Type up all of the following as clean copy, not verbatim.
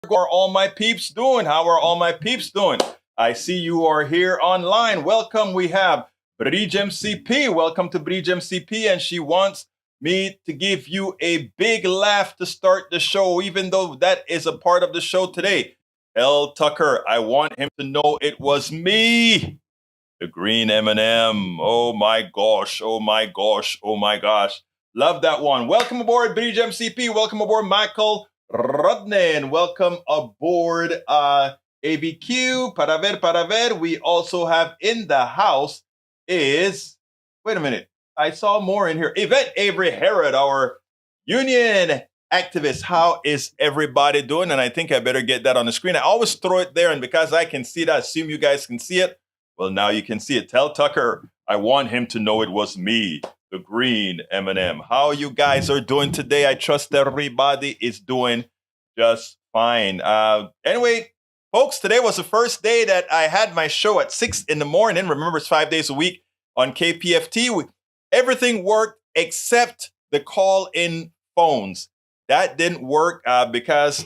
are all my peeps doing? How are all my peeps doing? I see you are here online. Welcome. We have Bridge MCP. Welcome to Bridge MCP. And she wants me to give you a big laugh to start the show, even though that is a part of the show today. L. Tucker, I want him to know it was me, the green M&M. Oh my gosh. Oh my gosh. Oh my gosh. Love that one. Welcome aboard, Bridge MCP. Welcome aboard, Michael Rodnan. Welcome aboard, ABQ. Para ver. We also have in the house is, wait a minute. I saw more in here. Yvette Avery Herod, our union activist. How is everybody doing? And I think I better get that on the screen. I always throw it there, and because I can see it, I assume you guys can see it. Well, now you can see it. Tell Tucker I want him to know it was me, the green M&M. How you guys are doing today? I trust everybody is doing just fine. Anyway, folks, today was the first day that I had my show at 6 in the morning. Remember, it's 5 days a week on KPFT. Everything worked except the call-in phones. That didn't work because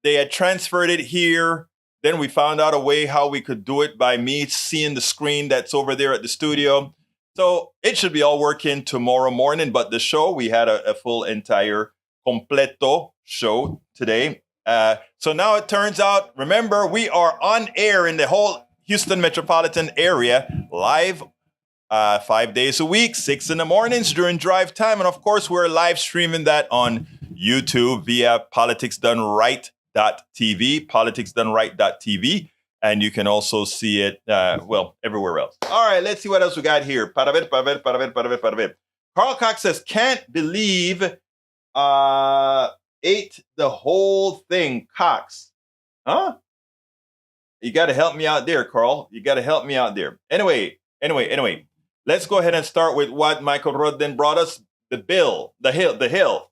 they had transferred it here. Then we found out a way how we could do it by me seeing the screen that's over there at the studio. So it should be all working tomorrow morning. But the show, we had a full entire completo show today. So now it turns out, remember, we are on air in the whole Houston metropolitan area, live 5 days a week, 6 in the mornings during drive time. And of course, we're live streaming that on YouTube via politicsdoneright.tv, politicsdoneright.tv. And you can also see it, everywhere else. All right, let's see what else we got here. Para ver. Carl Cox says, can't believe ate the whole thing, Cox. Huh? You got to help me out there, Carl. You got to help me out there. Anyway. Let's go ahead and start with what Michael Rodden brought us. The Hill.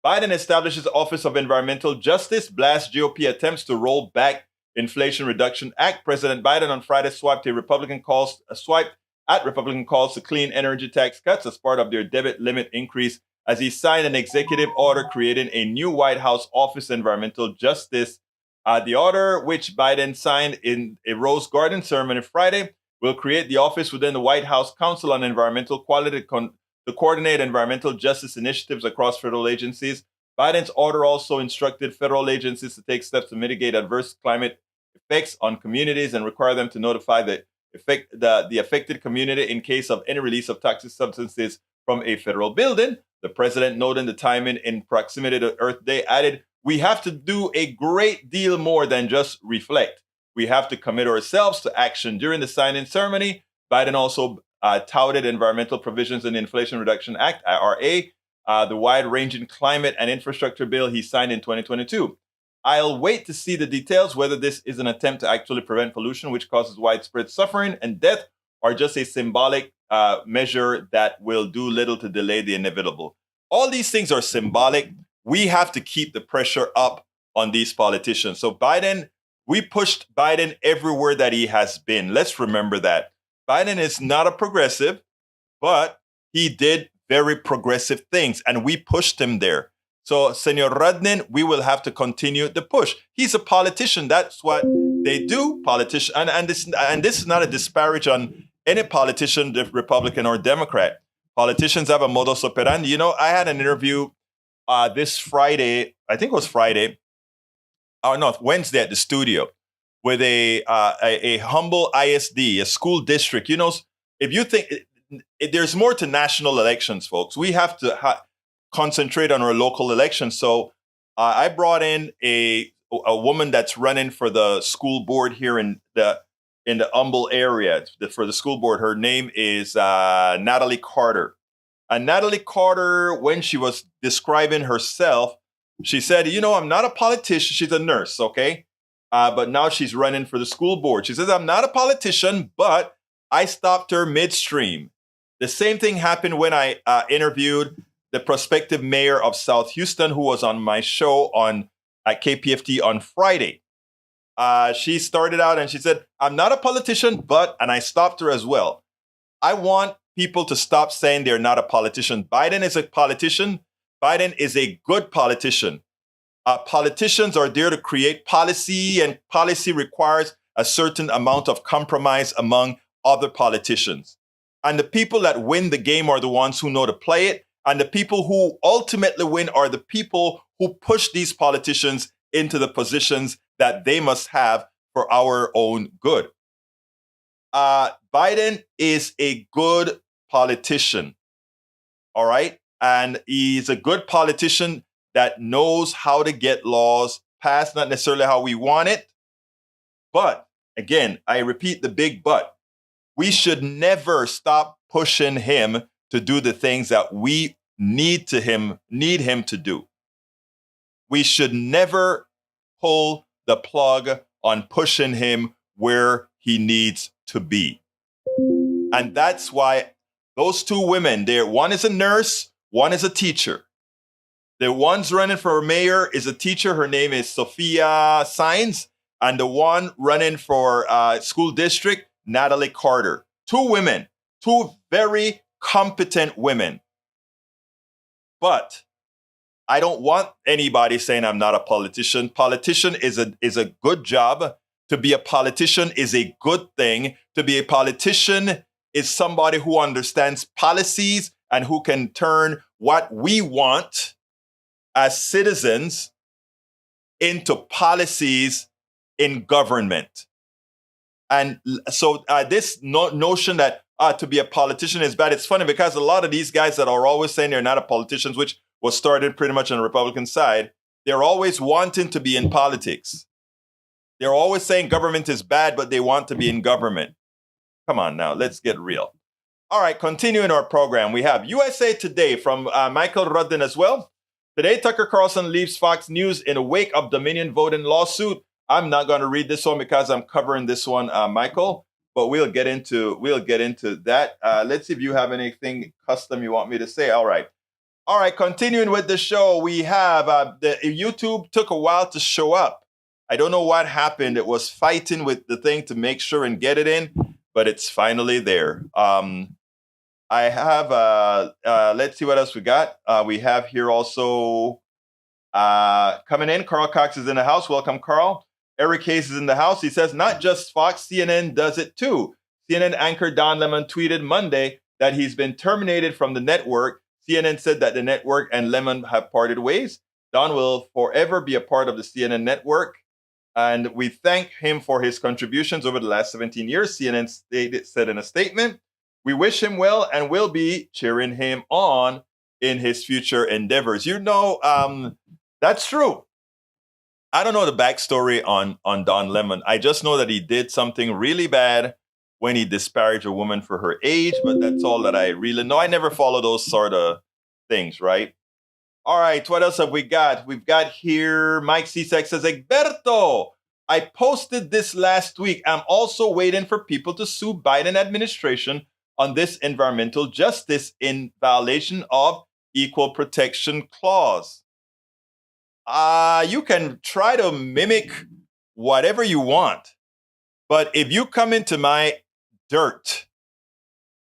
Biden establishes the Office of Environmental Justice, blasts GOP attempts to roll back Inflation Reduction Act. President Biden on Friday swiped at Republican calls to clean energy tax cuts as part of their debt limit increase as he signed an executive order creating a new White House Office of Environmental Justice. The order, which Biden signed in a Rose Garden ceremony Friday, will create the office within the White House Council on Environmental Quality to coordinate environmental justice initiatives across federal agencies. Biden's order also instructed federal agencies to take steps to mitigate adverse climate effects on communities and require them to notify the affected community in case of any release of toxic substances from a federal building. The president, noting the timing in proximity to Earth Day, added, "We have to do a great deal more than just reflect. We have to commit ourselves to action." During the signing ceremony, Biden also touted environmental provisions in the Inflation Reduction Act, IRA, the wide-ranging climate and infrastructure bill he signed in 2022. "I'll wait to see the details, whether this is an attempt to actually prevent pollution, which causes widespread suffering and death, or just a symbolic measure that will do little to delay the inevitable." All these things are symbolic. We have to keep the pressure up on these politicians. So we pushed Biden everywhere that he has been. Let's remember that. Biden is not a progressive, but he did very progressive things, and we pushed him there. So, Senor Rodnan, we will have to continue the push. He's a politician. That's what they do, politician. And this is not a disparage on any politician, Republican or Democrat. Politicians have a modus operandi. You know, I had an interview this Friday, I think it was Friday, Wednesday at the studio with a humble ISD, a school district. You know, if you think there's more to national elections, folks, we have to concentrate on our local elections. So I brought in a woman that's running for the school board here in the Humble area for the school board. Her name is Natalie Carter. And Natalie Carter, when she was describing herself, she said, "You know, I'm not a politician." She's a nurse, okay? But now she's running for the school board. She says, "I'm not a politician, but I stopped her midstream." The same thing happened when I interviewed the prospective mayor of South Houston, who was on my show at KPFT on Friday. She started out and she said, "I'm not a politician, but," and I stopped her as well. I want people to stop saying they're not a politician. Biden is a politician. Biden is a good politician. Politicians are there to create policy, and policy requires a certain amount of compromise among other politicians. And the people that win the game are the ones who know to play it. And the people who ultimately win are the people who push these politicians into the positions that they must have for our own good. Biden is a good politician, all right? And he's a good politician that knows how to get laws passed, not necessarily how we want it. But again, I repeat the big but. We should never stop pushing him to do the things that we need him to do. We should never pull the plug on pushing him where he needs to be. And that's why those two women there, one is a nurse, one is a teacher. The one's running for mayor is a teacher. Her name is Sophia Saenz. And the one running for school district, Natalie Carter. Two women, two very competent women. But I don't want anybody saying I'm not a politician. Politician is a good job. To be a politician is a good thing. To be a politician is somebody who understands policies and who can turn what we want as citizens into policies in government. And so this notion that to be a politician is bad, it's funny because a lot of these guys that are always saying they're not a politicians, which was started pretty much on the Republican side, they're always wanting to be in politics. They're always saying government is bad, but they want to be in government. Come on now, let's get real. All right, continuing our program, we have USA Today from Michael Rudden as well. Today, Tucker Carlson leaves Fox News in the wake of Dominion voting lawsuit. I'm not going to read this one because I'm covering this one, Michael, but we'll get into that. Let's see if you have anything custom you want me to say. All right, continuing with the show, we have the YouTube took a while to show up. I don't know what happened. It was fighting with the thing to make sure and get it in, but it's finally there. I have, let's see what else we got. We have here also coming in, Carl Cox is in the house. Welcome, Carl. Eric Hayes is in the house. He says, not just Fox, CNN does it too. CNN anchor Don Lemon tweeted Monday that he's been terminated from the network. CNN said that the network and Lemon have parted ways. Don will forever be a part of the CNN network. And we thank him for his contributions over the last 17 years, CNN said in a statement. We wish him well and will be cheering him on in his future endeavors. You know, that's true. I don't know the backstory on Don Lemon. I just know that he did something really bad when he disparaged a woman for her age, but that's all that I really know. I never follow those sort of things, right? All right, what else have we got? We've got here, Mike Cisak says, Egberto, I posted this last week. I'm also waiting for people to sue Biden administration on this environmental justice in violation of Equal Protection Clause. You can try to mimic whatever you want, but if you come into my dirt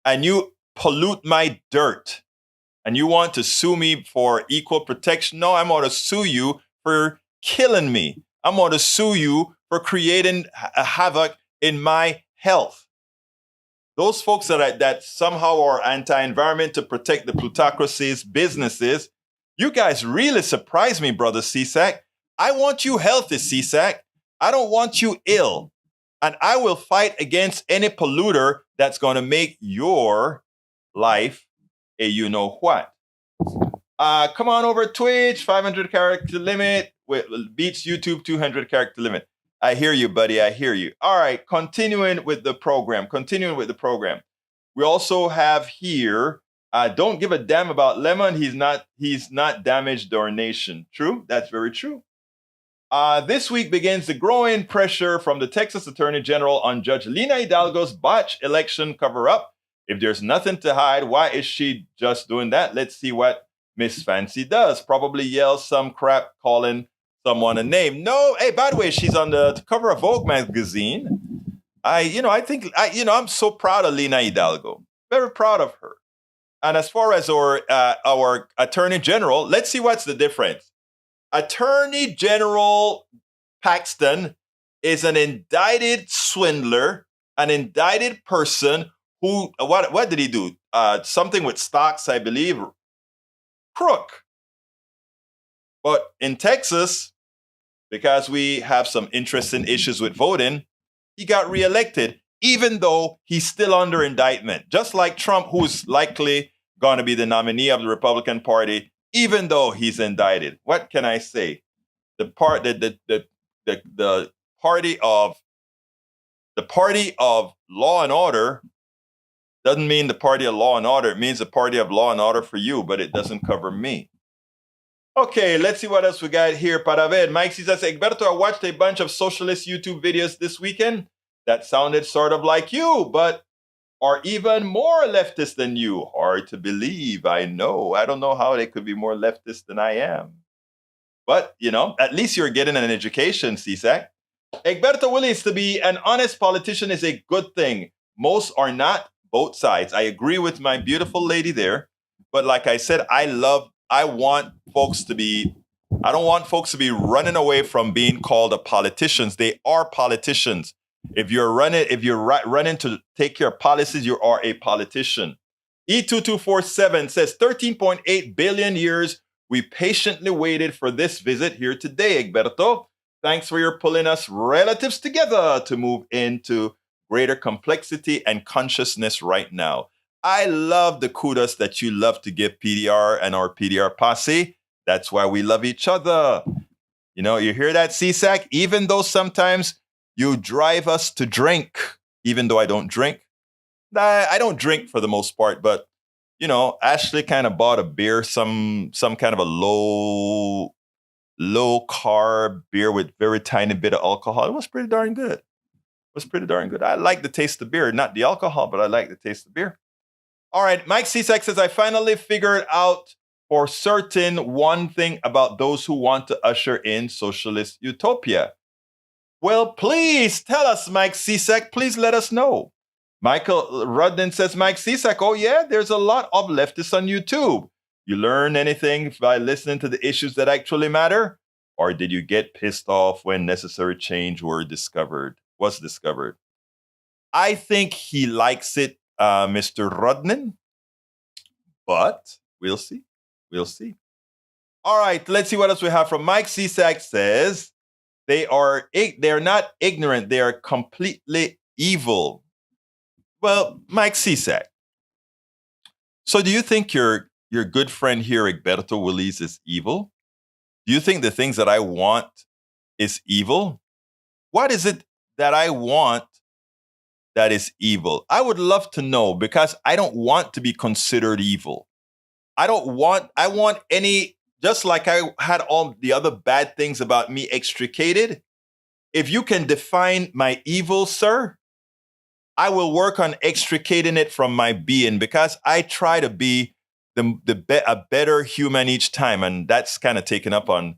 and you pollute my dirt and you want to sue me for equal protection, no, I'm going to sue you for killing me. I'm going to sue you for creating havoc in my health. Those folks that somehow are anti-environment to protect the plutocracy's businesses, you guys really surprise me, brother CSAC. I want you healthy, CSAC. I don't want you ill. And I will fight against any polluter that's going to make your life a you-know-what. Come on over Twitch, 500 character limit. Beats YouTube 200 character limit. I hear you, buddy. I hear you. All right, continuing with the program. We also have here, don't give a damn about Lemon. He's not damaged our nation. True? That's very true. This week begins the growing pressure from the Texas Attorney General on Judge Lina Hidalgo's botched election cover-up. If there's nothing to hide, why is she just doing that? Let's see what Miss Fancy does. Probably yell some crap calling someone a name. No, hey, by the way, she's on the cover of Vogue magazine. I'm so proud of Lina Hidalgo. Very proud of her. And as far as our Attorney General, let's see what's the difference. Attorney General Paxton is an indicted swindler, an indicted person who, what did he do? Something with stocks, I believe. Crook. But in Texas, because we have some interesting issues with voting, he got reelected, even though he's still under indictment. Just like Trump, who's likely going to be the nominee of the Republican Party, even though he's indicted. What can I say? The party of law and order doesn't mean the party of law and order. It means the party of law and order for you, but it doesn't cover me. Okay, let's see what else we got here. Para ver, Mike says, Egberto, I watched a bunch of socialist YouTube videos this weekend that sounded sort of like you, but are even more leftist than you. Hard to believe, I know. I don't know how they could be more leftist than I am. But, at least you're getting an education, CSAC. Egberto Willis, to be an honest politician is a good thing. Most are not, both sides. I agree with my beautiful lady there. But like I said, I don't want folks to be running away from being called a politicians. They are politicians. If you're running to take care of policies, you are a politician. E2247 says 13.8 billion years. We patiently waited for this visit here today, Egberto. Thanks for your pulling us relatives together to move into greater complexity and consciousness right now. I love the kudos that you love to give PDR and our PDR posse. That's why we love each other. You hear that, CSAC? Even though sometimes you drive us to drink, even though I don't drink. I don't drink for the most part, but, Ashley kind of bought a beer, some kind of a low carb beer with very tiny bit of alcohol. It was pretty darn good. I like the taste of beer, not the alcohol, but I like the taste of beer. All right, Mike Cisak says, I finally figured out for certain one thing about those who want to usher in socialist utopia. Well, please tell us, Mike Cisak. Please let us know. Michael Rudden says, Mike Cisak, oh yeah, there's a lot of leftists on YouTube. You learn anything by listening to the issues that actually matter? Or did you get pissed off when necessary change was discovered? I think he likes it, Mr. Rudden, but we'll see. All right, let's see what else we have from Mike Cisak says, they're not ignorant, they are completely evil. Well, Mike Cisak, so do you think your good friend here, Egberto Willis, is evil? Do you think the things that I want is evil? What is it that I want that is evil? I would love to know, because I don't want to be considered evil. I want any, just like I had all the other bad things about me extricated. If you can define my evil, sir, I will work on extricating it from my being, because I try to be a better human each time. And that's kind of taken up on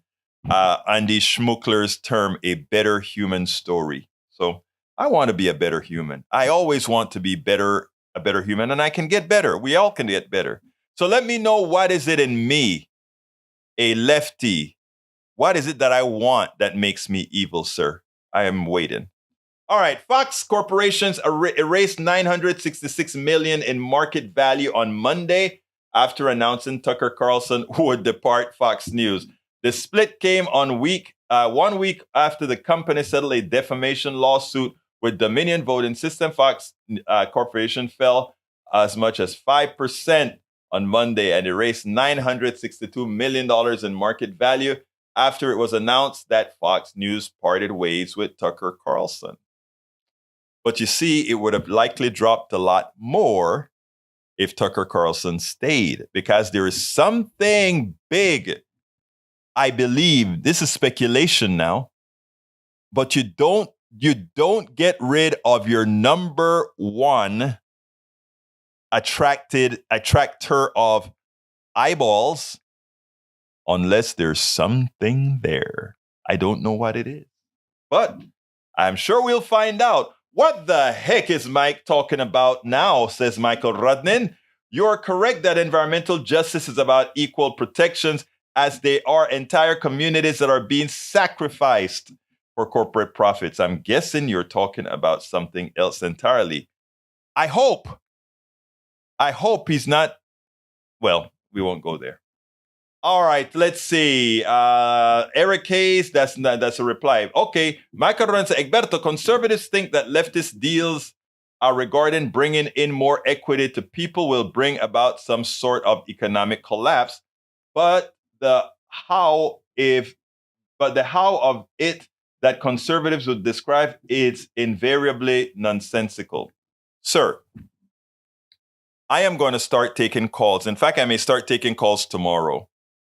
Andy Schmuckler's term, a better human story. So I want to be a better human. I always want to be a better human, and I can get better. We all can get better. So let me know, what is it in me, a lefty? What is it that I want that makes me evil, sir? I am waiting. All right, Fox Corporations erased $966 million in market value on Monday after announcing Tucker Carlson would depart Fox News. The split came on 1 week after the company settled a defamation lawsuit with Dominion Voting System. Fox Corporation fell as much as 5% on Monday and erased $962 million in market value after it was announced that Fox News parted ways with Tucker Carlson. But you see, it would have likely dropped a lot more if Tucker Carlson stayed, because there is something big. I believe, this is speculation now, but you don't get rid of your number one attractor of eyeballs unless there's something there. I don't know what it is, but I'm sure we'll find out. What the heck is Mike talking about now, says Michael Rudnin. You're correct that environmental justice is about equal protections as they are entire communities that are being sacrificed for corporate profits. I'm guessing you're talking about something else entirely. I hope he's not. Well, we won't go there. All right, let's see. Eric Hayes, that's a reply. Okay, Michael Lorenzo Egberto, conservatives think that leftist deals regarding bringing in more equity to people will bring about some sort of economic collapse, but the how of it that conservatives would describe is invariably nonsensical. Sir, I am going to start taking calls. In fact, I may start taking calls tomorrow.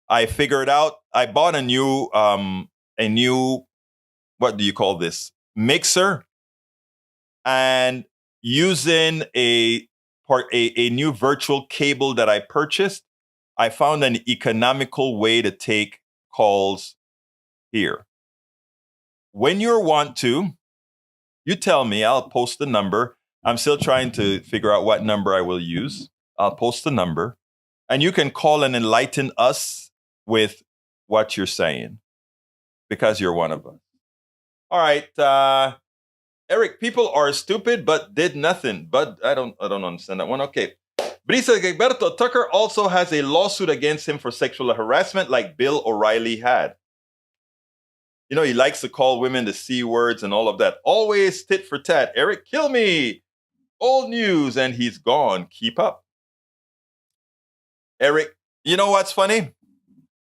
I figured out, I bought a new, what do you call this? Mixer. And using a new virtual cable that I purchased, I found an economical way to take calls here. When you want to, you tell me, I'll post the number. I'm still trying to figure out what number I will use. I'll post the number. And you can call and enlighten us with what you're saying, because you're one of us. All right, Eric, people are stupid but did nothing. But I don't understand that one. Okay. Brisa Gilberto, Tucker also has a lawsuit against him for sexual harassment like Bill O'Reilly had. You know, he likes to call women the C words and all of that. Always tit for tat. Eric, kill me. Old news, and he's gone. Keep up. Eric, you know what's funny?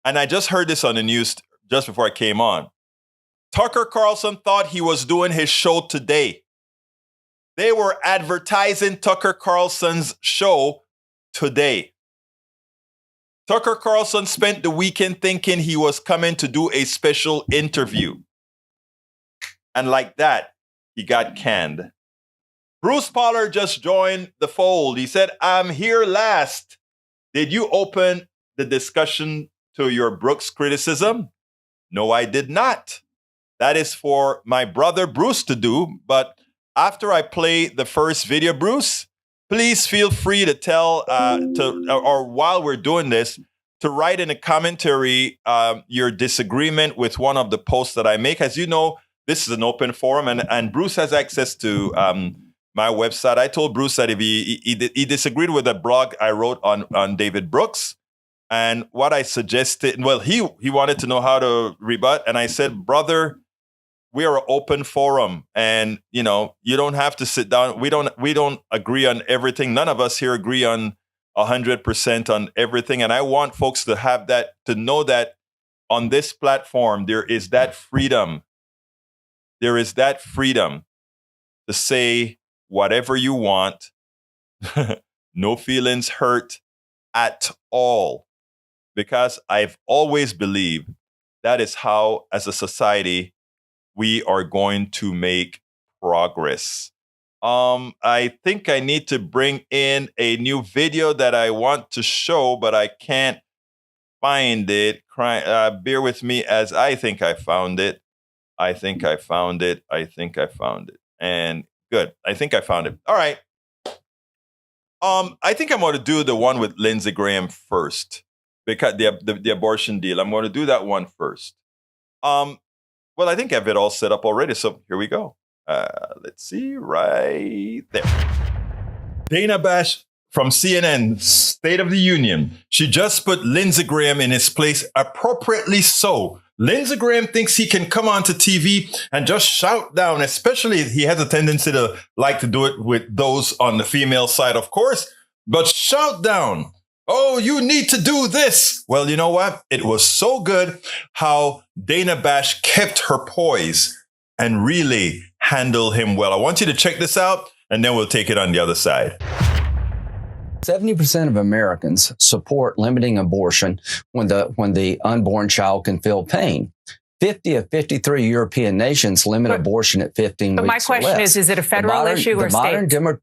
And I just heard this on the news just before I came on. Tucker Carlson thought he was doing his show today. They were advertising Tucker Carlson's show today. Tucker Carlson spent the weekend thinking he was coming to do a special interview. And like that, he got canned. Bruce Pollard just joined the fold. He said, I'm here last. Did you open the discussion to your Brooks criticism? No, I did not. That is for my brother Bruce to do. But after I play the first video, Bruce, please feel free to tell, or while we're doing this, to write in a commentary your disagreement with one of the posts that I make. As you know, this is an open forum, and Bruce has access to my website. I told Bruce that if he disagreed with a blog I wrote on David Brooks, and what I suggested, well, he wanted to know how to rebut, and I said, brother, we are an open forum, and you know, you don't have to sit down. We don't agree on everything. None of us here agree on 100% on everything, and I want folks to have that, to know that on this platform there is that freedom. There is that freedom to say whatever you want. No feelings hurt at all, because I've always believed that is how, as a society, we are going to make progress. I think I need to bring in a new video that I want to show, but I can't find it. Bear with me as I think I found it. I think I found it. And good. I think I found it. All right. I think I'm going to do the one with Lindsey Graham first, because the abortion deal. I'm going to do that one first. Well, I think I have it all set up already, so here we go. Let's see, right there. Dana Bash from CNN, State of the Union. She just put Lindsey Graham in his place, appropriately so. Lindsey Graham thinks he can come onto TV and just shout down, especially he has a tendency to like to do it with those on the female side, of course, but shout down. Oh, you need to do this. Well, you know what? It was so good how Dana Bash kept her poise and really handled him well. I want you to check this out, and then we'll take it on the other side. 70% of Americans support limiting abortion when the unborn child can feel pain. 50 of 53 European nations limit abortion at 15 weeks. But my question is it a federal issue or state?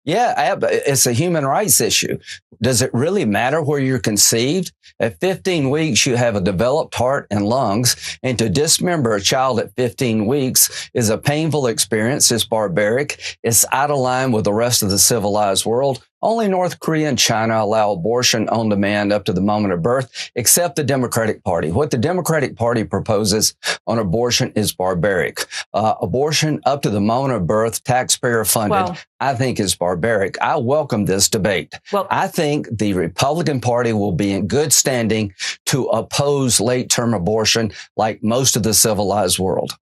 Yeah, it's a human rights issue. Does it really matter where you're conceived? At 15 weeks, you have a developed heart and lungs, and to dismember a child at 15 weeks is a painful experience. It's barbaric. It's out of line with the rest of the civilized world. Only North Korea and China allow abortion on demand up to the moment of birth, except the Democratic Party. What the Democratic Party proposes on abortion is barbaric. Abortion up to the moment of birth, taxpayer funded, I think is barbaric. I welcome this debate. I think the Republican Party will be in good standing to oppose late-term abortion like most of the civilized world.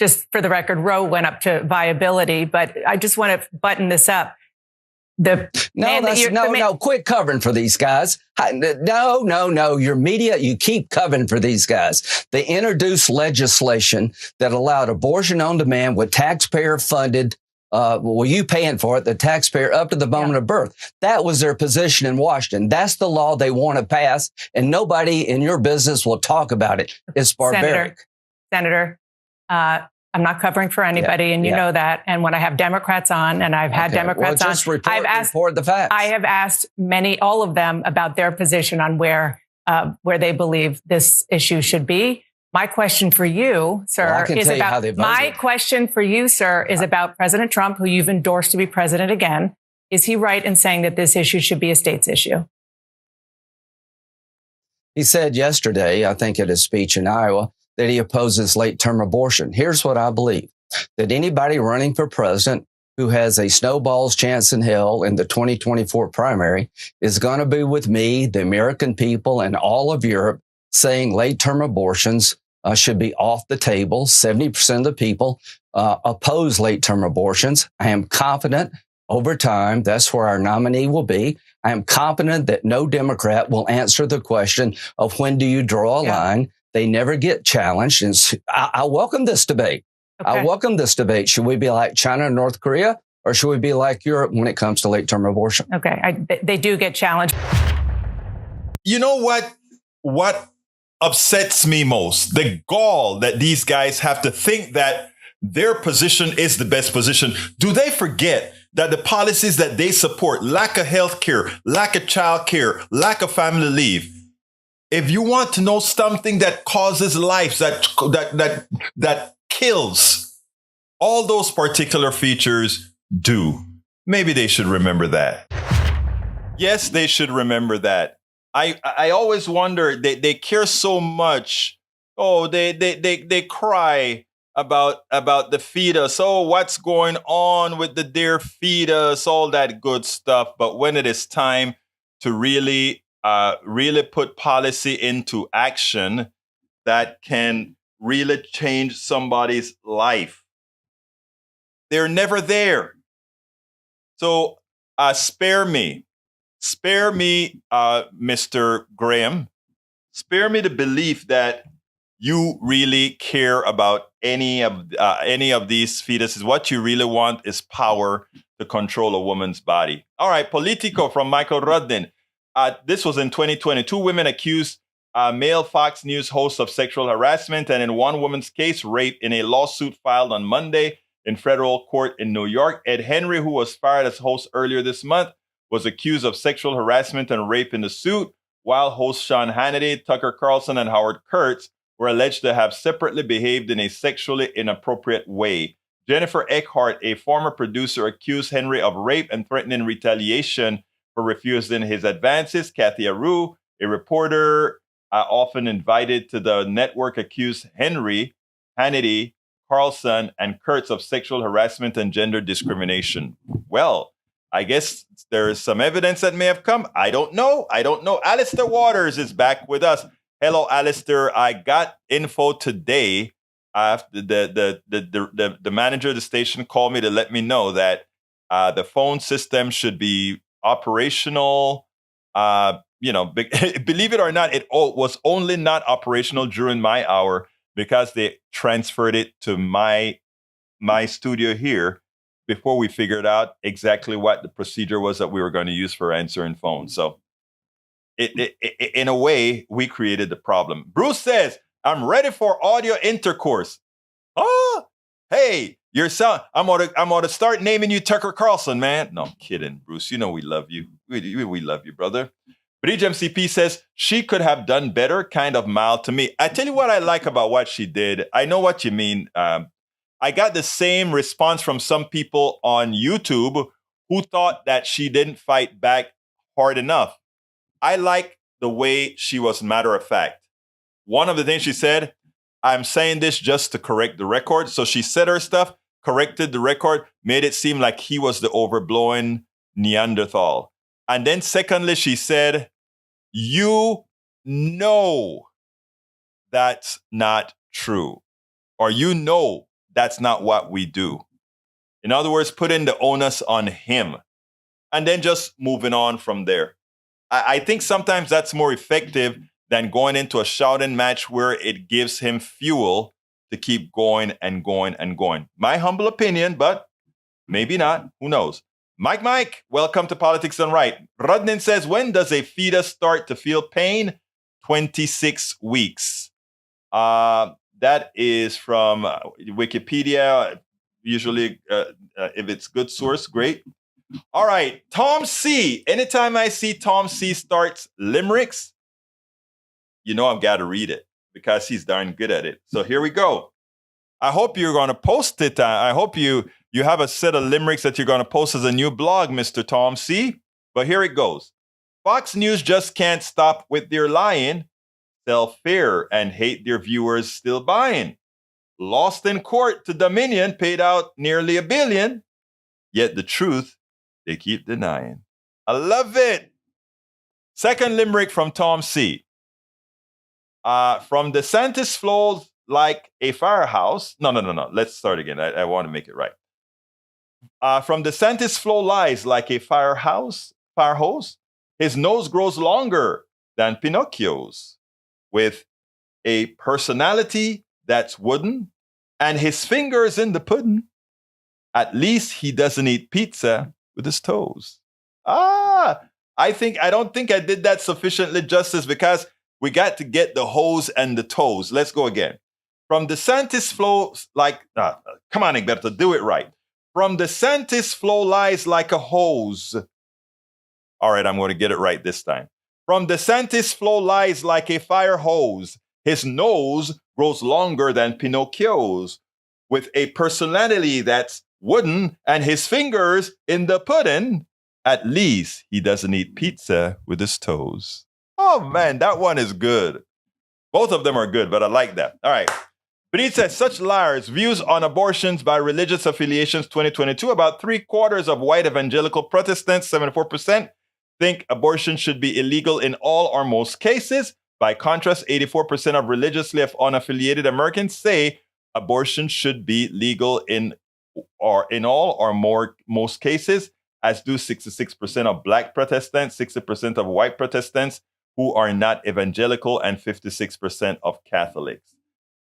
Just for the record, Roe went up to viability, but I just want to button this up. Quit covering for these guys. No. Your media, you keep covering for these guys. They introduced legislation that allowed abortion on demand with taxpayer funded. You paying for it, the taxpayer up to the moment of birth. That was their position in Washington. That's the law they want to pass, and nobody in your business will talk about it. It's barbaric. Senator, I'm not covering for anybody, and you know that. And when I have Democrats on, and I've had Democrats on, report the facts. I have asked all of them about their position on where they believe this issue should be. My question for you, sir, is about President Trump, who you've endorsed to be president again. Is he right in saying that this issue should be a state's issue? He said yesterday, I think at his speech in Iowa, that he opposes late-term abortion. Here's what I believe, that anybody running for president who has a snowball's chance in hell in the 2024 primary is going to be with me, the American people, and all of Europe saying late-term abortions should be off the table. 70% of the people oppose late-term abortions. I am confident over time, that's where our nominee will be. I am confident that no Democrat will answer the question of when do you draw a line. They never get challenged. And I welcome this debate. I welcome this debate. Should we be like China and North Korea, or should we be like Europe when it comes to late-term abortion? They do get challenged. You know what upsets me most? The gall that these guys have to think that their position is the best position. Do they forget that the policies that they support, lack of health care, lack of child care, lack of family leave, if you want to know something that causes lives, that kills, all those particular features do. Maybe they should remember that. Yes, they should remember that. I always wonder, they care so much. Oh, they cry about the fetus. Oh, what's going on with the dear fetus? All that good stuff. But when it is time to really put policy into action that can really change somebody's life, they're never there. So spare me, Mr. Graham. Spare me the belief that you really care about any of these fetuses. What you really want is power to control a woman's body. All right, Politico from Michael Rudden. This was in 2020. 2 women accused male Fox News host of sexual harassment, and in one woman's case, rape, in a lawsuit filed on Monday in federal court in New York. Ed Henry, who was fired as host earlier this month, was accused of sexual harassment and rape in the suit, while hosts Sean Hannity, Tucker Carlson, and Howard Kurtz were alleged to have separately behaved in a sexually inappropriate way. Jennifer Eckhart, a former producer, accused Henry of rape and threatening retaliation for refusing his advances. Kathy Aru, a reporter often invited to the network, accused Henry, Hannity, Carlson, and Kurtz of sexual harassment and gender discrimination. Well, I guess there is some evidence that may have come. I don't know. Alistair Waters is back with us. Hello, Alistair. I got info today. The manager of the station called me to let me know that the phone system should be operational. Believe it or not, it was only not operational during my hour because they transferred it to my studio here before we figured out exactly what the procedure was that we were going to use for answering phones. So in a way, we created the problem. Bruce says, I'm ready for audio intercourse. Oh, hey, your son, I'm gonna start naming you Tucker Carlson, man. No, I'm kidding, Bruce. You know we love you. We love you, brother. Bridge MCP says, she could have done better, kind of mild to me. I tell you what I like about what she did. I know what you mean. I got the same response from some people on YouTube who thought that she didn't fight back hard enough. I like the way she was matter of fact. One of the things she said, I'm saying this just to correct the record. So she said her stuff, corrected the record, made it seem like he was the overblown Neanderthal. And then secondly, she said, you know that's not true. Or you know that's not what we do. In other words, putting the onus on him. And then just moving on from there. I think sometimes that's more effective than going into a shouting match where it gives him fuel to keep going and going and going. My humble opinion, but maybe not. Who knows? Mike, welcome to Politics Done Right. Rudnin says, when does a fetus start to feel pain? 26 weeks. That is from Wikipedia. Usually, if it's good source, great. All right, Tom C. Anytime I see Tom C. starts limericks, you know I've got to read it because he's darn good at it. So here we go. I hope you're going to post it. I hope you have a set of limericks that you're going to post as a new blog, Mr. Tom C. But here it goes. Fox News just can't stop with their lying, sell fear, and hate their viewers still buying. Lost in court to Dominion, paid out nearly $1 billion. Yet the truth, they keep denying. I love it. Second limerick from Tom C. From DeSantis flows like a firehouse. No. Let's start again. I want to make it right. From DeSantis flow lies like a fire hose. His nose grows longer than Pinocchio's, with a personality that's wooden, and his fingers in the pudding. At least he doesn't eat pizza with his toes. I don't think I did that sufficiently justice because we got to get the hose and the toes. Let's go again. From DeSantis flows like, come on, Egberto, do it right. From DeSantis flow lies like a hose. All right, I'm going to get it right this time. From DeSantis flow lies like a fire hose. His nose grows longer than Pinocchio's, with a personality that's wooden and his fingers in the pudding. At least he doesn't eat pizza with his toes. Oh man, that one is good. Both of them are good, but I like that. All right. But he says, such liars, views on abortions by religious affiliations 2022. About 3/4 of white evangelical Protestants, 74%, think abortion should be illegal in all or most cases. By contrast, 84% of religiously unaffiliated Americans say abortion should be legal in all or most cases, as do 66% of black Protestants, 60% of white Protestants who are not evangelical, and 56% of Catholics.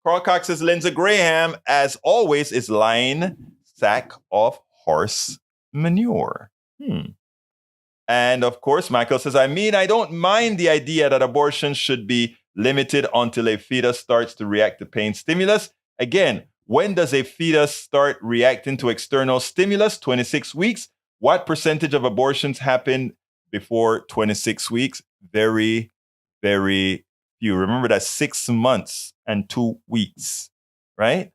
Carl Cox says Lindsey Graham, as always, is lying sack of horse manure. And of course, Michael says, I don't mind the idea that abortion should be limited until a fetus starts to react to pain stimulus. Again, when does a fetus start reacting to external stimulus? 26 weeks. What percentage of abortions happen before 26 weeks? Very, very few. Remember, that's 6 months and 2 weeks, right?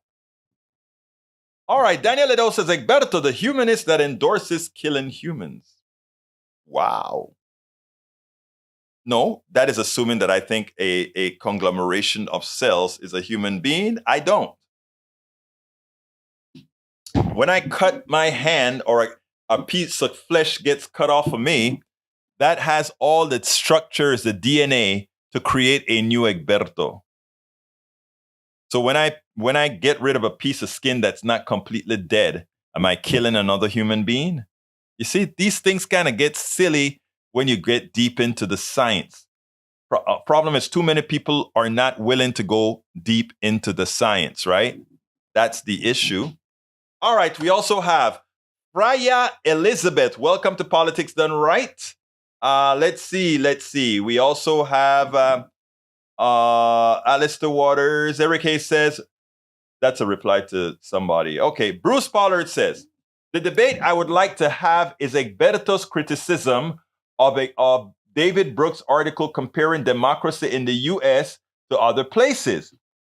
All right, Daniel Edo says, Egberto, the humanist that endorses killing humans. Wow. No, that is assuming that I think a conglomeration of cells is a human being. I don't. When I cut my hand or a piece of flesh gets cut off of me, that has all the structures, the DNA, to create a new Egberto. So when I get rid of a piece of skin that's not completely dead, am I killing another human being? You see, these things kind of get silly when you get deep into the science. Problem is too many people are not willing to go deep into the science, right? That's the issue. All right, we also have Freya Elizabeth. Welcome to Politics Done Right. Let's see. We also have Alistair Waters. Eric Hayes says, that's a reply to somebody. Okay, Bruce Pollard says, the debate I would like to have is Egberto's criticism of David Brooks' article comparing democracy in the U.S. to other places.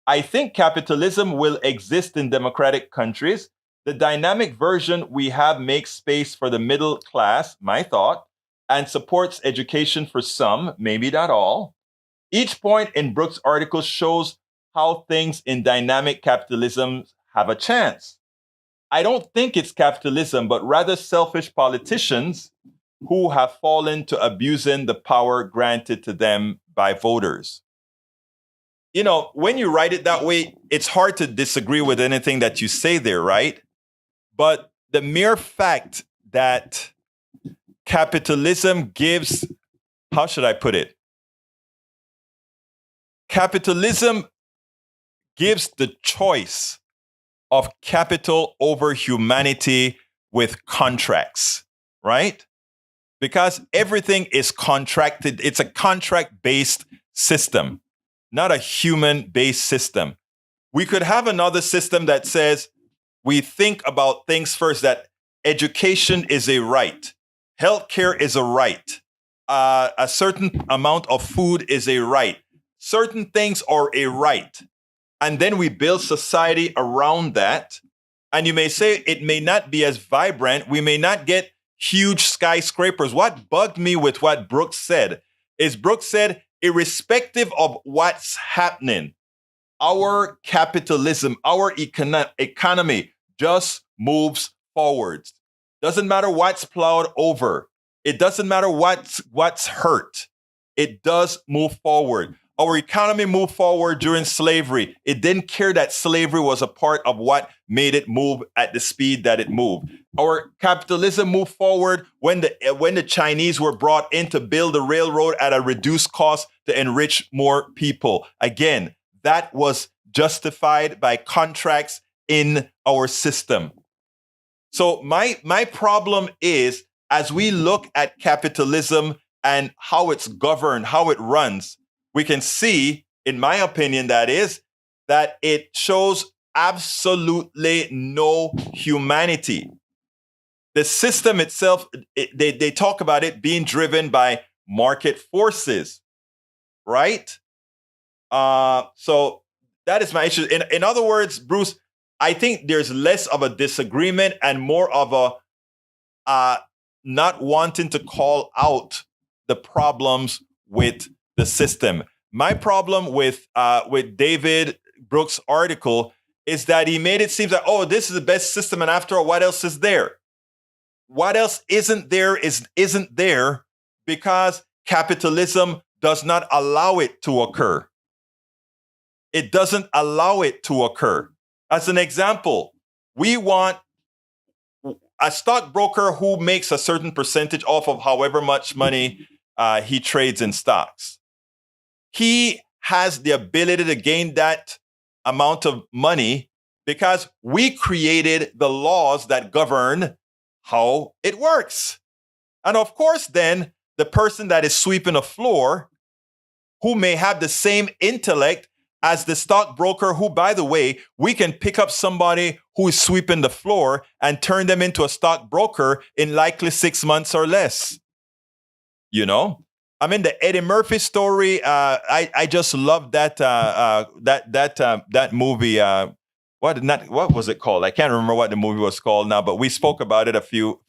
I think capitalism will exist in democratic countries, The dynamic version we have makes space for the middle class, my thought, and supports education for some, maybe not all. Each point in Brooks' article shows how things in dynamic capitalism have a chance. I don't think it's capitalism, but rather selfish politicians who have fallen to abusing the power granted to them by voters. You know, when you write it that way, it's hard to disagree with anything that you say there, right? But the mere fact that capitalism gives, how should I put it? Capitalism gives the choice of capital over humanity with contracts, right? Because everything is contracted. It's a contract-based system, not a human-based system. We could have another system that says we think about things first, that education is a right, healthcare is a right, a certain amount of food is a right, certain things are a right. And then we build society around that. And you may say it may not be as vibrant. We may not get huge skyscrapers. What bugged me with what Brooks said is Brooks said, irrespective of what's happening, our capitalism, our economy just moves forwards. Doesn't matter what's plowed over. It doesn't matter what's hurt. It does move forward. Our economy moved forward during slavery. It didn't care that slavery was a part of what made it move at the speed that it moved. Our capitalism moved forward when the Chinese were brought in to build the railroad at a reduced cost to enrich more people. Again, that was justified by contracts in our system. So my problem is, as we look at capitalism and how it's governed, how it runs, we can see, in my opinion, that it shows absolutely no humanity. The system itself, they talk about it being driven by market forces, right? So that is my issue. In other words, Bruce, I think there's less of a disagreement and more of a not wanting to call out the problems with the system. My problem with David Brooks' article is that he made it seem that, oh, this is the best system, and after all, what else is there? What else isn't there isn't there because capitalism does not allow it to occur. It doesn't allow it to occur. As an example, we want a stockbroker who makes a certain percentage off of however much money he trades in stocks. He has the ability to gain that amount of money because we created the laws that govern how it works. And of course, then the person that is sweeping a floor, who may have the same intellect as the stockbroker, who, by the way, we can pick up somebody who is sweeping the floor and turn them into a stockbroker in likely 6 months or less. You know? I mean, the Eddie Murphy story. I just love that movie. What was it called? I can't remember what the movie was called now, but we spoke about it a few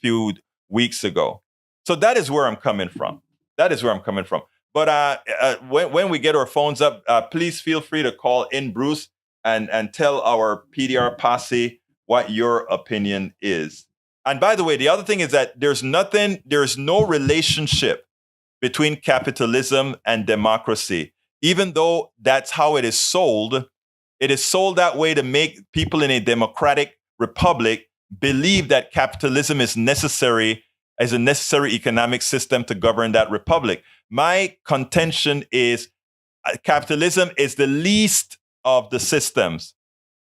weeks ago. So that is where I'm coming from. But when we get our phones up, please feel free to call in, Bruce, and tell our PDR posse what your opinion is. And by the way, the other thing is that there's no relationship between capitalism and democracy. Even though that's how it is sold that way to make people in a democratic republic believe that capitalism is a necessary economic system to govern that republic. My contention is capitalism is the least of the systems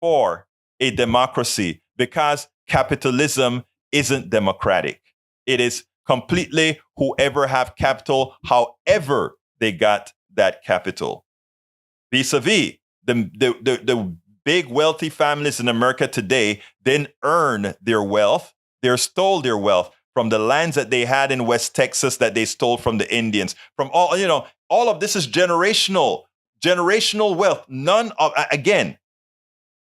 for a democracy because capitalism isn't democratic. It is completely whoever have capital, however they got that capital. Vis-a-vis, the big wealthy families in America today didn't earn their wealth. They stole their wealth from the lands that they had in West Texas that they stole from the Indians. From all of this is generational wealth. None of, again,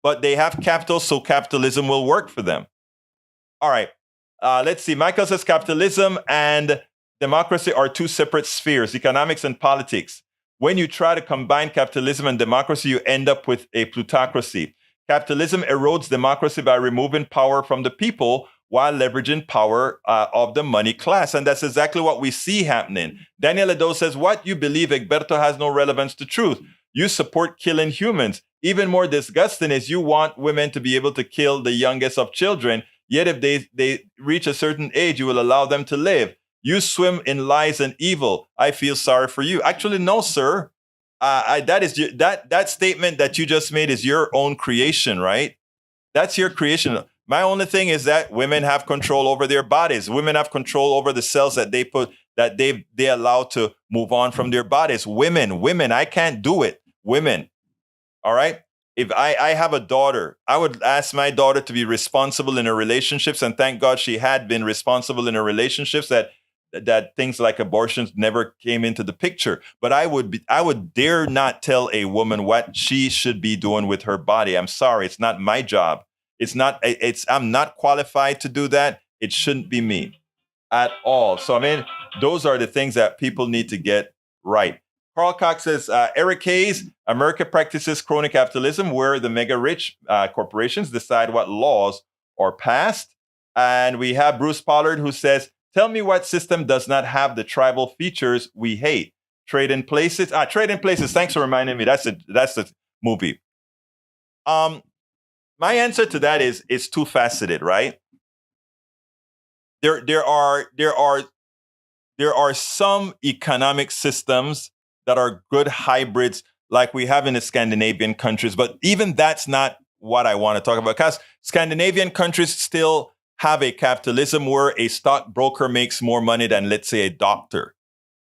but they have capital, so capitalism will work for them. All right. Let's see. Michael says capitalism and democracy are two separate spheres, economics and politics. When you try to combine capitalism and democracy, you end up with a plutocracy. Capitalism erodes democracy by removing power from the people while leveraging power of the money class. And that's exactly what we see happening. Daniel Edo says, what you believe, Egberto, has no relevance to truth. You support killing humans. Even more disgusting is you want women to be able to kill the youngest of children. Yet if they reach a certain age, you will allow them to live. You swim in lies and evil. I feel sorry for you. Actually, no, sir. That statement that you just made is your own creation, right? That's your creation. My only thing is that women have control over their bodies. Women have control over the cells that they allow to move on from their bodies. Women, I can't do it. Women, all right? If I have a daughter, I would ask my daughter to be responsible in her relationships, and thank God she had been responsible in her relationships, that things like abortions never came into the picture. But I would dare not tell a woman what she should be doing with her body. I'm sorry, it's not my job. I'm not qualified to do that. It shouldn't be me at all. So, I mean, those are the things that people need to get right. Carl Cox says, Eric Hayes, America practices crony capitalism where the mega rich corporations decide what laws are passed. And we have Bruce Pollard who says, tell me what system does not have the tribal features we hate. Trade in Places. Trade in Places. Thanks for reminding me. That's the movie. My answer to that is it's two faceted, right? There are some economic systems that are good hybrids like we have in the Scandinavian countries, but even that's not what I want to talk about, because Scandinavian countries still have a capitalism where a stockbroker makes more money than, let's say, a doctor.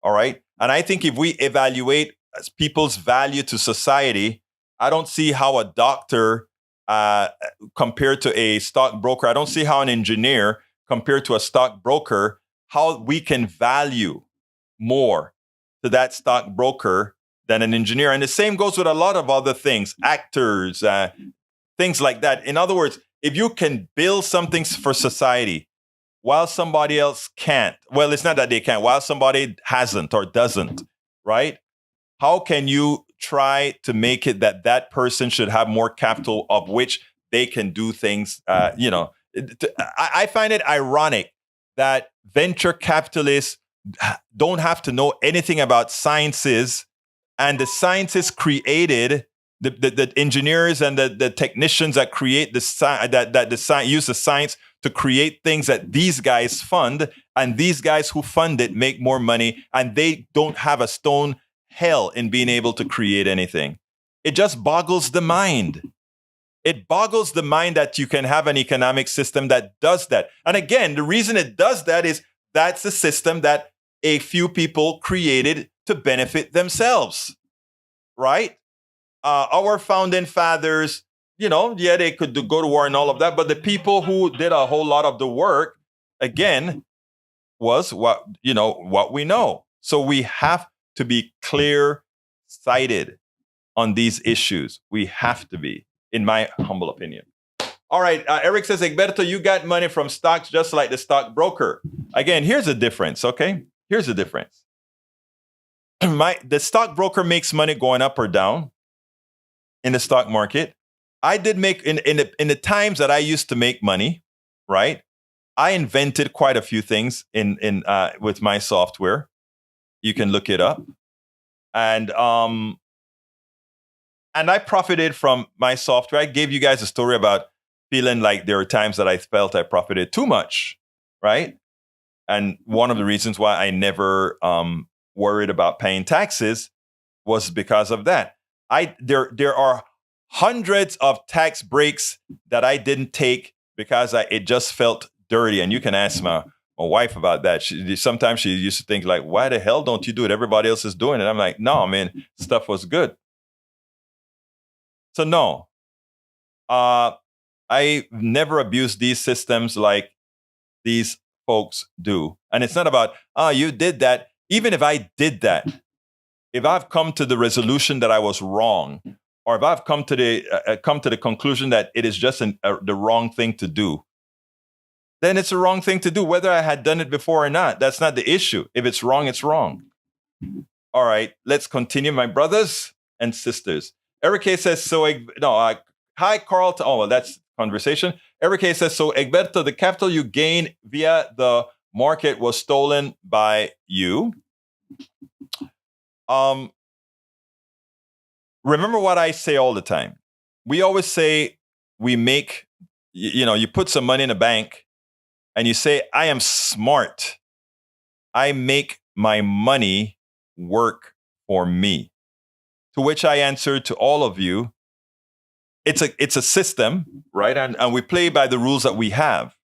All right. And I think if we evaluate people's value to society, I don't see how a doctor compared to a stockbroker, I don't see how an engineer compared to a stockbroker, how we can value more to that stockbroker than an engineer. And the same goes with a lot of other things, actors, things like that. In other words, if you can build something for society while somebody else can't, well, it's not that they can't, while somebody hasn't or doesn't, right? How can you try to make it that that person should have more capital of which they can do things? I find it ironic that venture capitalists don't have to know anything about sciences, and the scientists created the engineers and the technicians that create use the science to create things that these guys fund, and these guys who fund it make more money, and they don't have a stone hell in being able to create anything. It just boggles the mind. It boggles the mind that you can have an economic system that does that. And again, the reason it does that is that's a system that a few people created to benefit themselves, right? Our founding fathers, they could go to war and all of that, but the people who did a whole lot of the work, again, was what we know. So we have to be clear-sighted on these issues. We have to be, in my humble opinion. All right, Eric says, Egberto, you got money from stocks just like the stockbroker. Again, here's the difference, okay? Here's the difference. The stockbroker makes money going up or down in the stock market. I did make, in the times that I used to make money, right? I invented quite a few things with my software. You can look it up. And I profited from my software. I gave you guys a story about feeling like there were times that I felt I profited too much, right? And one of the reasons why I never worried about paying taxes was because of that. There are hundreds of tax breaks that I didn't take because it just felt dirty. And you can ask my wife about that. Sometimes she used to think like, why the hell don't you do it? Everybody else is doing it. I'm like, no, man, stuff was good. So no, I never abused these systems like these folks do. And it's not about, you did that. Even if I did that, if I've come to the resolution that I was wrong, or if I've come to the conclusion that it is just the wrong thing to do, then it's the wrong thing to do, whether I had done it before or not. That's not the issue. If it's wrong, it's wrong. All right, let's continue, my brothers and sisters. Eric K says, hi, Carl. Oh, well, that's conversation. Eric K says, so Egberto, the capital you gained via the market was stolen by you. Remember what I say all the time. We always say we make, you put some money in a bank and you say, I am smart. I make my money work for me. To which I answer to all of you, it's a system, right? And we play by the rules that we have.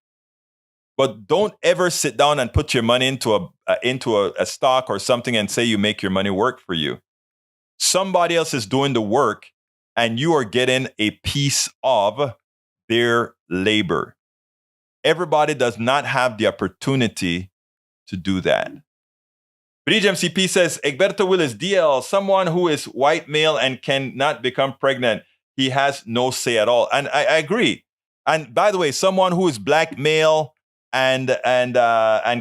But don't ever sit down and put your money into a stock or something and say you make your money work for you. Somebody else is doing the work and you are getting a piece of their labor. Everybody does not have the opportunity to do that. Bridge MCP says, Egberto Willis, DL, someone who is white male and cannot become pregnant. He has no say at all. And I agree. And by the way, someone who is black male and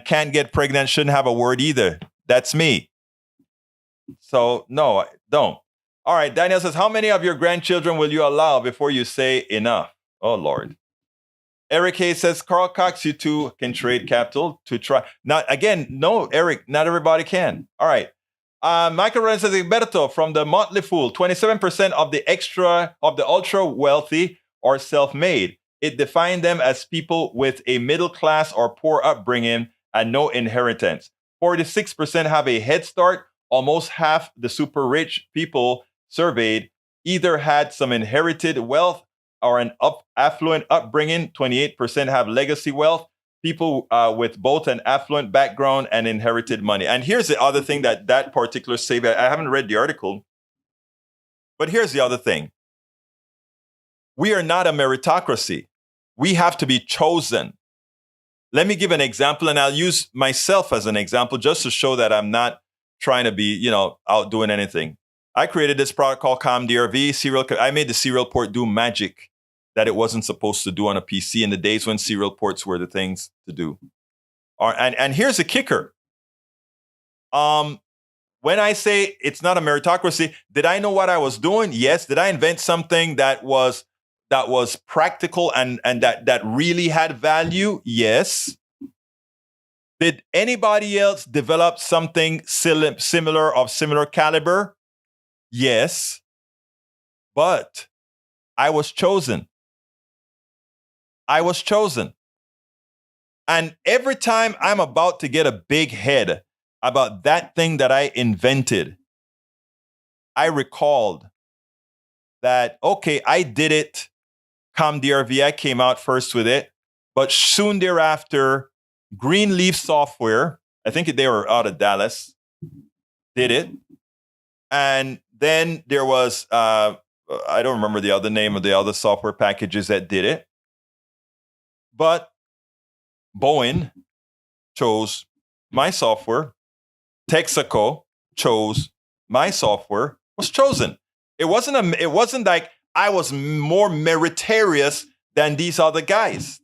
can't get pregnant shouldn't have a word either. That's me. So no, I don't. All right, Daniel says, how many of your grandchildren will you allow before you say enough? Oh, Lord. Eric Hayes says, Carl Cox, you two can trade capital to try. Not again, no, Eric, not everybody can. All right. Michael Ryan says, Egberto, from the Motley Fool, 27% of the ultra wealthy are self-made. It defined them as people with a middle class or poor upbringing and no inheritance. 46% have a head start. Almost half the super rich people surveyed either had some inherited wealth or an affluent upbringing. 28% have legacy wealth. People with both an affluent background and inherited money. And here's the other thing that particular survey, I haven't read the article, but here's the other thing. We are not a meritocracy. We have to be chosen. Let me give an example, and I'll use myself as an example just to show that I'm not trying to be, out doing anything. I created this product called ComDRV. I made the serial port do magic that it wasn't supposed to do on a PC in the days when serial ports were the things to do. And here's the kicker. When I say it's not a meritocracy, did I know what I was doing? Yes. Did I invent something that was practical and that really had value? Yes. Did anybody else develop something similar of similar caliber? Yes. But I was chosen. And every time I'm about to get a big head about that thing that I invented, I recalled that, okay, I did it. ComDRV, I came out first with it. But soon thereafter, Greenleaf Software, I think they were out of Dallas, did it. And then there was, I don't remember the other name of the other software packages that did it. But Boeing chose my software. Texaco chose my software, was chosen. It wasn't like I was more meritorious than these other guys.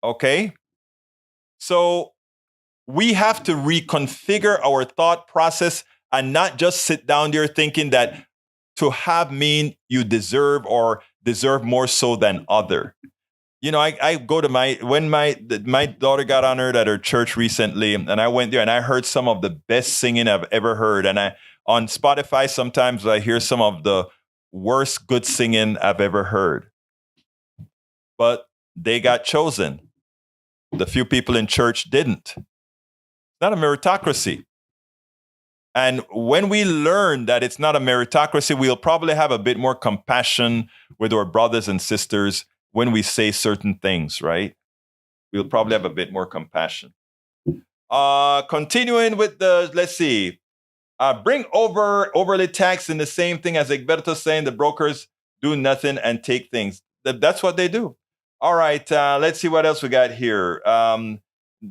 Okay? So we have to reconfigure our thought process and not just sit down there thinking that to have mean you deserve or deserve more so than other. I go to when my daughter got honored at her church recently, and I went there and I heard some of the best singing I've ever heard. And on Spotify, sometimes I hear some of the worst good singing I've ever heard. But they got chosen. The few people in church didn't. It's not a meritocracy. And when we learn that it's not a meritocracy, we'll probably have a bit more compassion with our brothers and sisters when we say certain things, right? We'll probably have a bit more compassion. Continuing with let's see. Bring overly tax in the same thing as Egberto saying the brokers do nothing and take things. That's what they do. All right, let's see what else we got here.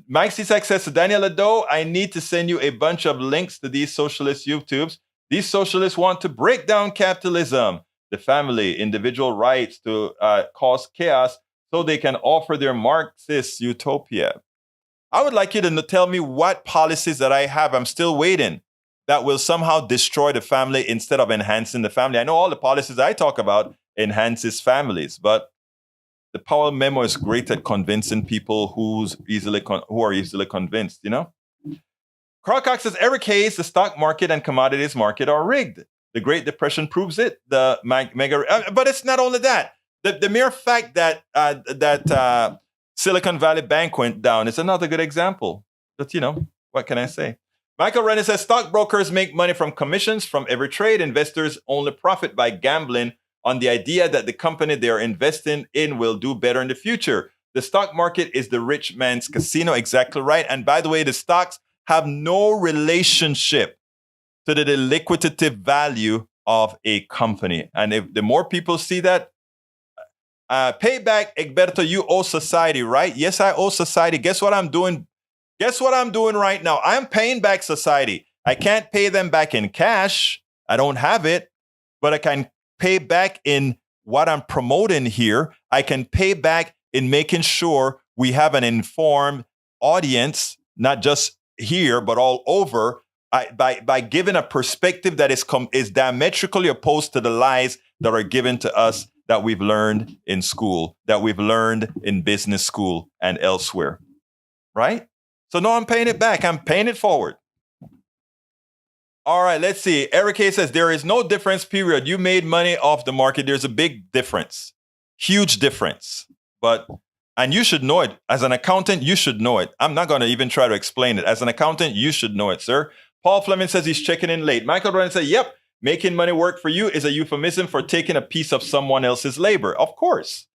Mike Cisak says to Daniel Ado, I need to send you a bunch of links to these socialist YouTubes. These socialists want to break down capitalism, the family, individual rights to cause chaos so they can offer their Marxist utopia. I would like you to tell me what policies that I have, I'm still waiting, that will somehow destroy the family instead of enhancing the family. I know all the policies I talk about enhances families, but the Powell memo is great at convincing people who are easily convinced, you know? Carl Cox says, every case, the stock market and commodities market are rigged. The Great Depression proves it. But it's not only that. The mere fact that Silicon Valley Bank went down is another good example. But, you know, what can I say? Michael Rennie says, stockbrokers make money from commissions from every trade. Investors only profit by gambling on the idea that the company they are investing in will do better in the future. The stock market is the rich man's casino. Exactly right. And by the way, the stocks have no relationship to the liquidative value of a company. And if the more people see that, payback, Egberto, you owe society, right? Yes, I owe society. Guess what I'm doing? Guess what I'm doing right now? I'm paying back society. I can't pay them back in cash. I don't have it, but I can pay back in what I'm promoting here. I can pay back in making sure we have an informed audience, not just here, but all over, by giving a perspective that is diametrically opposed to the lies that are given to us that we've learned in school, that we've learned in business school and elsewhere, right? So no, I'm paying it back. I'm paying it forward. All right, let's see. Eric A says, there is no difference, period. You made money off the market. There's a big difference, huge difference. And you should know it. As an accountant, you should know it. I'm not going to even try to explain it. As an accountant, you should know it, sir. Paul Fleming says he's checking in late. Michael Ryan says, yep, making money work for you is a euphemism for taking a piece of someone else's labor. Of course.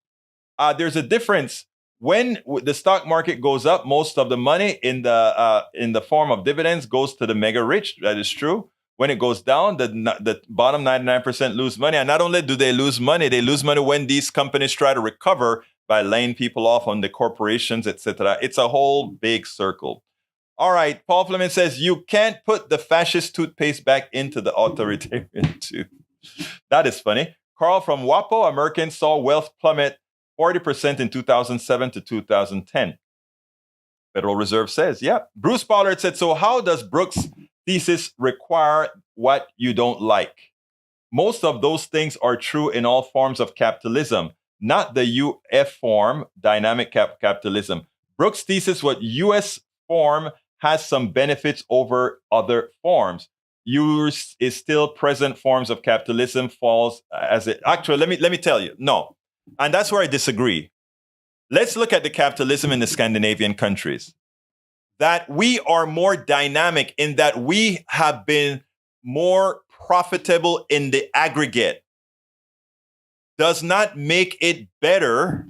There's a difference. When the stock market goes up, most of the money in the form of dividends goes to the mega rich. That is true. When it goes down, the bottom 99% lose money. And not only do they lose money when these companies try to recover by laying people off on the corporations, etc. It's a whole big circle. All right, Paul Fleming says, you can't put the fascist toothpaste back into the authoritarian tube. That is funny. Carl from WAPO, Americans saw wealth plummet 40% in 2007 to 2010. Federal Reserve says, yeah. Bruce Pollard said, so how does Brooks' thesis require what you don't like? Most of those things are true in all forms of capitalism, not the UF form, dynamic capitalism. Brooks' thesis, what US form has some benefits over other forms. Yours is still present forms of capitalism falls as it. Actually, let me tell you, no. And that's where I disagree. Let's look at the capitalism in the Scandinavian countries. That we are more dynamic in that we have been more profitable in the aggregate does not make it better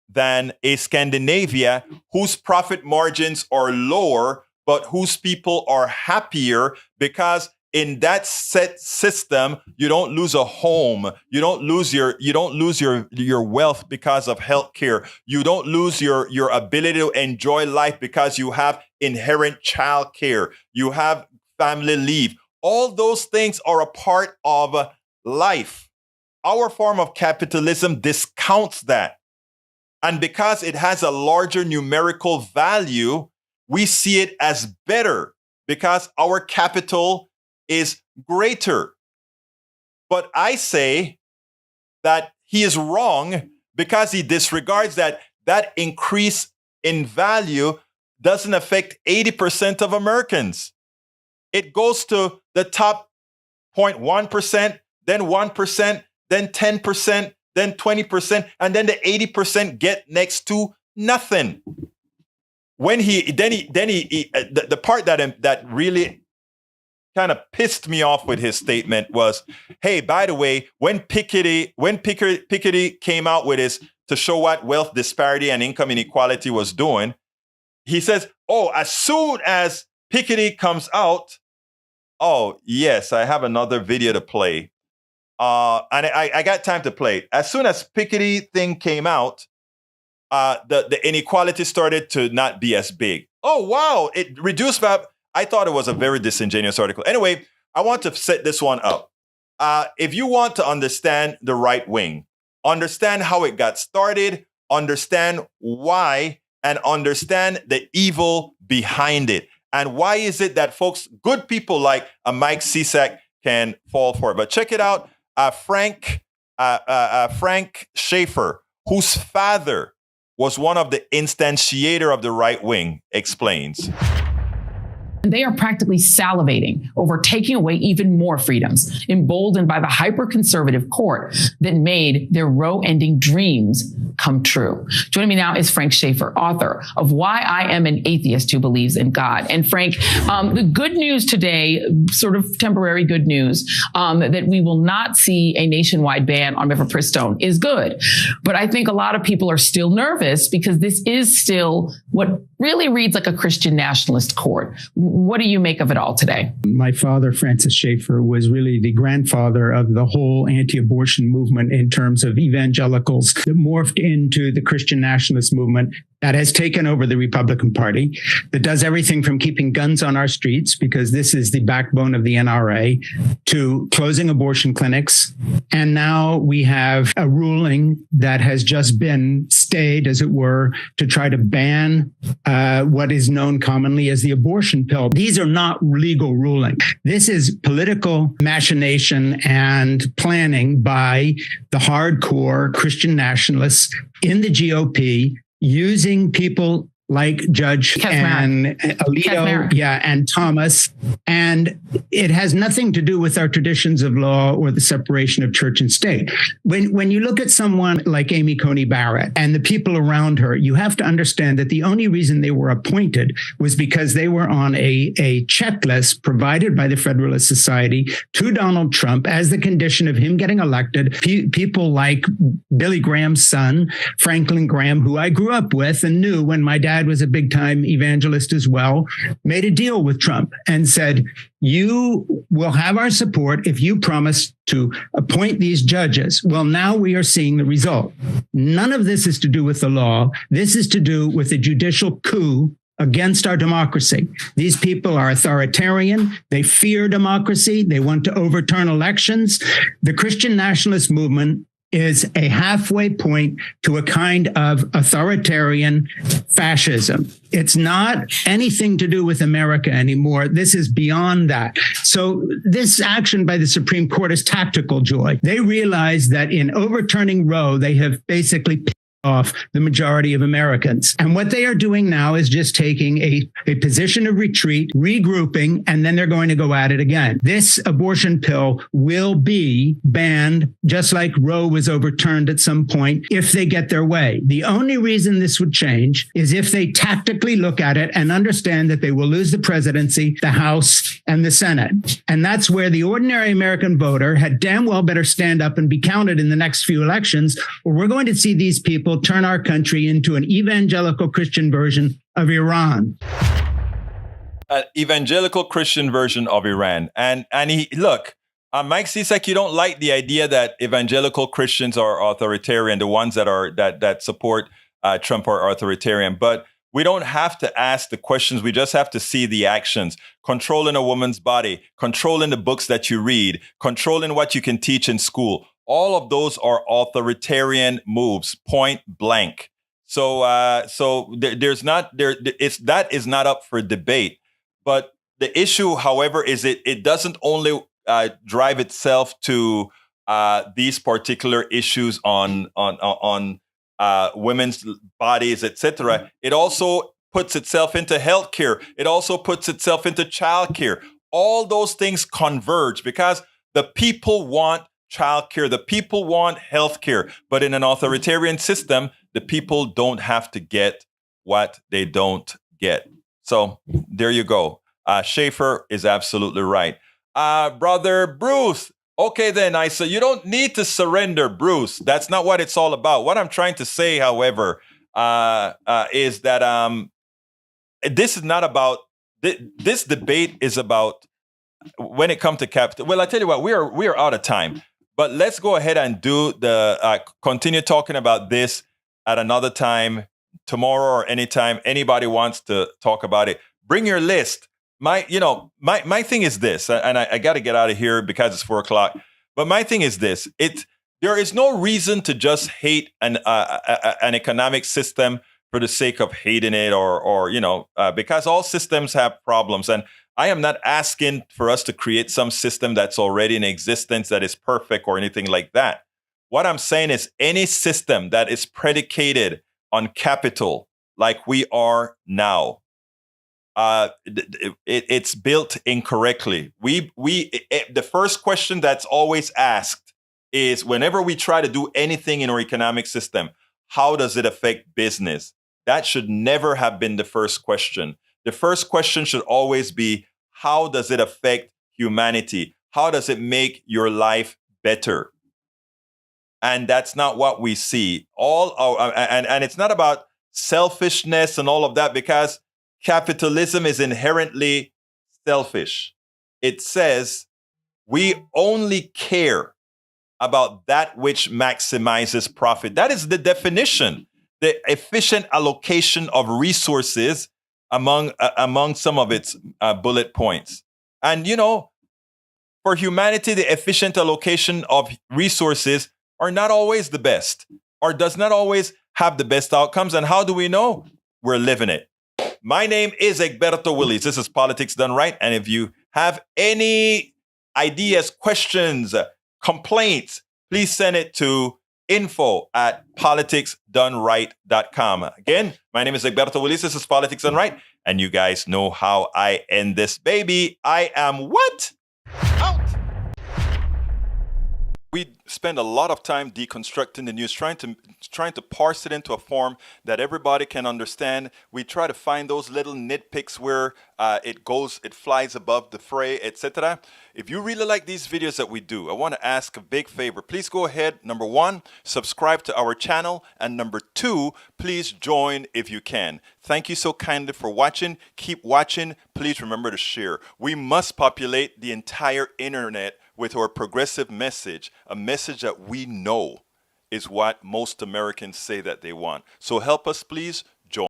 than a Scandinavia whose profit margins are lower, but whose people are happier because in that set system, you don't lose a home. You don't lose your wealth because of healthcare. You don't lose your ability to enjoy life because you have inherent childcare. You have family leave. All those things are a part of life. Our form of capitalism discounts that. And because it has a larger numerical value, we see it as better because our capital is greater. But I say that he is wrong because he disregards that increase in value doesn't affect 80% of Americans. It goes to the top 0.1%, then 1%, then 10%, then 20%, and then the 80% get next to nothing. When the part that really kind of pissed me off with his statement was, hey, by the way, when Piketty came out with his to show what wealth disparity and income inequality was doing, he says, oh, as soon as Piketty comes out, oh, yes, I have another video to play. And I got time to play it. As soon as Piketty thing came out, the inequality started to not be as big. Oh, wow, it reduced by... I thought it was a very disingenuous article. Anyway, I want to set this one up. If you want to understand the right wing, understand how it got started, understand why, and understand the evil behind it. And why is it that folks, good people like Mike Cisak can fall for it? But check it out. Frank Schaeffer, whose father was one of the instantiator of the right wing, explains. They are practically salivating over taking away even more freedoms, emboldened by the hyper-conservative court that made their Roe-ending dreams come true. Joining me now is Frank Schaeffer, author of Why I Am an Atheist Who Believes in God. And Frank, the good news today, sort of temporary good news, that we will not see a nationwide ban on mifepristone is good. But I think a lot of people are still nervous because this is still what really reads like a Christian nationalist court. What do you make of it all today? My father, Francis Schaeffer, was really the grandfather of the whole anti-abortion movement in terms of evangelicals that morphed into the Christian nationalist movement that has taken over the Republican Party, that does everything from keeping guns on our streets, because this is the backbone of the NRA, to closing abortion clinics. And now we have a ruling that has just been stayed, as it were, to try to ban what is known commonly as the abortion pill. These are not legal rulings. This is political machination and planning by the hardcore Christian nationalists in the GOP, using people like Judge and Alito, and Thomas. And it has nothing to do with our traditions of law or the separation of church and state. When you look at someone like Amy Coney Barrett and the people around her, you have to understand that the only reason they were appointed was because they were on a checklist provided by the Federalist Society to Donald Trump as the condition of him getting elected. People like Billy Graham's son, Franklin Graham, who I grew up with and knew when my dad was a big time evangelist as well, made a deal with Trump and said, you will have our support if you promise to appoint these judges. Well, now we are seeing the result. None of this is to do with the law. This is to do with a judicial coup against our democracy. These people are authoritarian. They fear democracy. They want to overturn elections. The Christian nationalist movement is a halfway point to a kind of authoritarian fascism. It's not anything to do with America anymore. This is beyond that. So this action by the Supreme Court is tactical, Joy. They realize that in overturning Roe, they have basically picked off the majority of Americans. And what they are doing now is just taking a position of retreat, regrouping, and then they're going to go at it again. This abortion pill will be banned, just like Roe was overturned at some point, if they get their way. The only reason this would change is if they tactically look at it and understand that they will lose the presidency, the House, and the Senate. And that's where the ordinary American voter had damn well better stand up and be counted in the next few elections, or we're going to see these people turn our country into an evangelical Christian version of Iran. An evangelical Christian version of Iran. And he, look, Mike Cisak, you don't like the idea that evangelical Christians are authoritarian, the ones that support Trump are authoritarian, but we don't have to ask the questions. We just have to see the actions. Controlling a woman's body, controlling the books that you read, controlling what you can teach in school. All of those are authoritarian moves, point blank. So that is not up for debate. But the issue, however, is it doesn't only drive itself to these particular issues on women's bodies, etc. It also puts itself into healthcare. It also puts itself into childcare. All those things converge because the people want childcare. The people want healthcare. But in an authoritarian system, the people don't have to get what they don't get. So there you go. Schaeffer is absolutely right. Brother Bruce. Okay, then, so you don't need to surrender, Bruce. That's not what it's all about. What I'm trying to say, however, is that this is not about, this debate is about, when it comes to capital. Well, I tell you what, we are out of time. But let's go ahead and do continue talking about this at another time, tomorrow or anytime anybody wants to talk about it. Bring your list. my thing is this, and I got to get out of here because it's 4:00. But my thing is this: there is no reason to just hate an economic system for the sake of hating it, or because all systems have problems. And I am not asking for us to create some system that's already in existence that is perfect or anything like that. What I'm saying is any system that is predicated on capital, like we are now, it's built incorrectly. The first question that's always asked is, whenever we try to do anything in our economic system, how does it affect business? That should never have been the first question. The first question should always be, how does it affect humanity? How does it make your life better? And that's not what we see. And it's not about selfishness and all of that, because capitalism is inherently selfish. It says we only care about that which maximizes profit. That is the definition. The efficient allocation of resources among some of its bullet points. And, for humanity, the efficient allocation of resources are not always the best, or does not always have the best outcomes. And how do we know? We're living it. My name is Egberto Willies. This is Politics Done Right. And if you have any ideas, questions, complaints, please send it to info@politicsdoneright.com. Again, my name is Egberto Willies. This is Politics Done Right. And you guys know how I end this baby. I am what? Out. We spend a lot of time deconstructing the news, trying to parse it into a form that everybody can understand. We try to find those little nitpicks where it flies above the fray, etc. If you really like these videos that we do, I want to ask a big favor. Please go ahead. Number 1, subscribe to our channel. And number 2, please join if you can. Thank you so kindly for watching. Keep watching. Please remember to share. We must populate the entire internet with our progressive message, a message that we know is what most Americans say that they want. So help us, please.